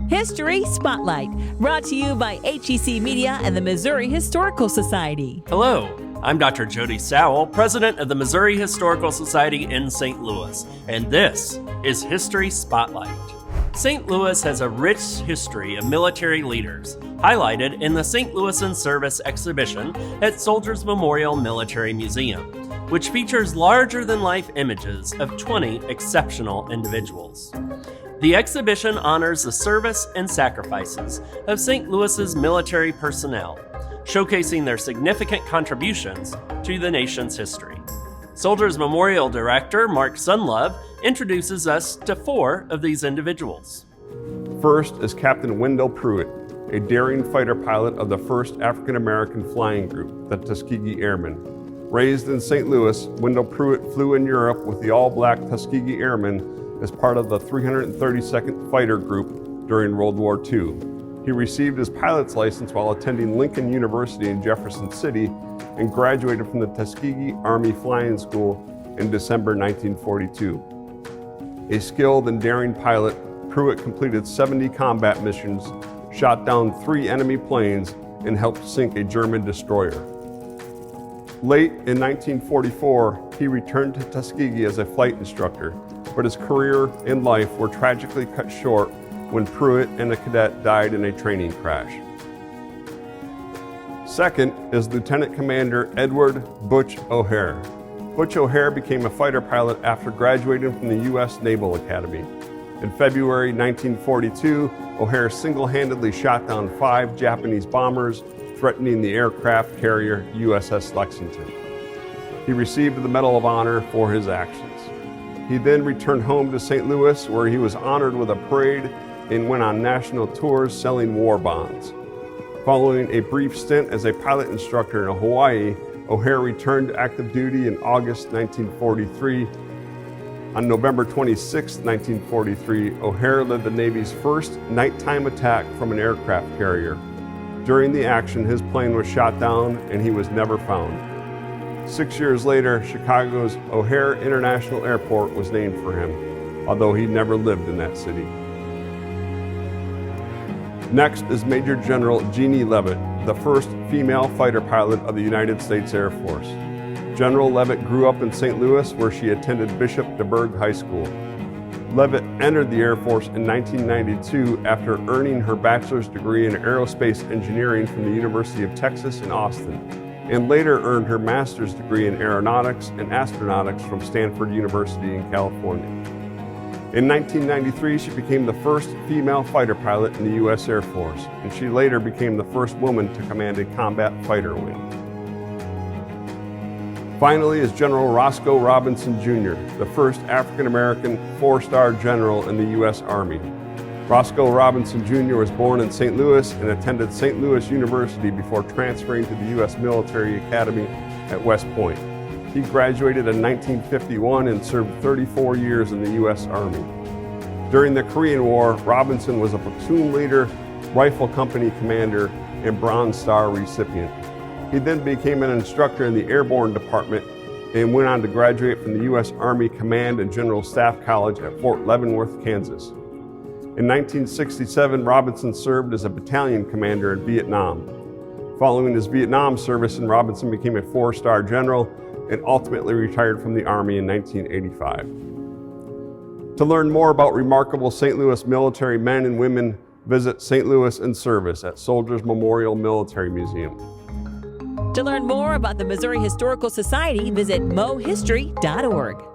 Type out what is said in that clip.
History Spotlight, brought to you by HEC Media and the Missouri Historical Society. Hello, I'm Dr. Jody Sowell, president of the Missouri Historical Society in St. Louis, and this is History Spotlight. St. Louis has a rich history of military leaders, highlighted in the St. Louis in Service exhibition at Soldiers Memorial Military Museum, which features larger-than-life images of 20 exceptional individuals. The exhibition honors the service and sacrifices of St. Louis's military personnel, showcasing their significant contributions to the nation's history. Soldiers Memorial Director Mark Sunlove introduces us to 4 of these individuals. First is Captain Wendell Pruitt, a daring fighter pilot of the 1st African American Flying Group, the Tuskegee Airmen. Raised in St. Louis, Wendell Pruitt flew in Europe with the all-black Tuskegee Airmen as part of the 332nd Fighter Group during World War II. He received his pilot's license while attending Lincoln University in Jefferson City and graduated from the Tuskegee Army Flying School in December 1942. A skilled and daring pilot, Pruitt completed 70 combat missions, shot down 3 enemy planes, and helped sink a German destroyer. Late in 1944, he returned to Tuskegee as a flight instructor, but his career and life were tragically cut short when Pruitt and a cadet died in a training crash. Second is Lieutenant Commander Edward Butch O'Hare. Butch O'Hare became a fighter pilot after graduating from the U.S. Naval Academy. In February 1942, O'Hare single-handedly shot down 5 Japanese bombers, threatening the aircraft carrier USS Lexington. He received the Medal of Honor for his actions. He then returned home to St. Louis, where he was honored with a parade and went on national tours selling war bonds. Following a brief stint as a pilot instructor in Hawaii, O'Hare returned to active duty in August 1943. On November 26, 1943, O'Hare led the Navy's first nighttime attack from an aircraft carrier. During the action, his plane was shot down and he was never found. 6 years later, Chicago's O'Hare International Airport was named for him, although he never lived in that city. Next is Major General Jeannie Leavitt, the first female fighter pilot of the United States Air Force. General Leavitt grew up in St. Louis, where she attended Bishop DuBourg High School. Leavitt entered the Air Force in 1992 after earning her bachelor's degree in aerospace engineering from the University of Texas in Austin, and later earned her master's degree in aeronautics and astronautics from Stanford University in California. In 1993, she became the first female fighter pilot in the U.S. Air Force, and she later became the first woman to command a combat fighter wing. Finally is General Roscoe Robinson Jr., the first African-American 4-star general in the U.S. Army. Roscoe Robinson Jr. was born in St. Louis and attended St. Louis University before transferring to the U.S. Military Academy at West Point. He graduated in 1951 and served 34 years in the U.S. Army. During the Korean War, Robinson was a platoon leader, rifle company commander, and Bronze Star recipient. He then became an instructor in the Airborne Department and went on to graduate from the U.S. Army Command and General Staff College at Fort Leavenworth, Kansas. In 1967, Robinson served as a battalion commander in Vietnam. Following his Vietnam service, Robinson became a 4-star general and ultimately retired from the Army in 1985. To learn more about remarkable St. Louis military men and women, visit St. Louis in Service at Soldiers Memorial Military Museum. To learn more about the Missouri Historical Society, visit mohistory.org.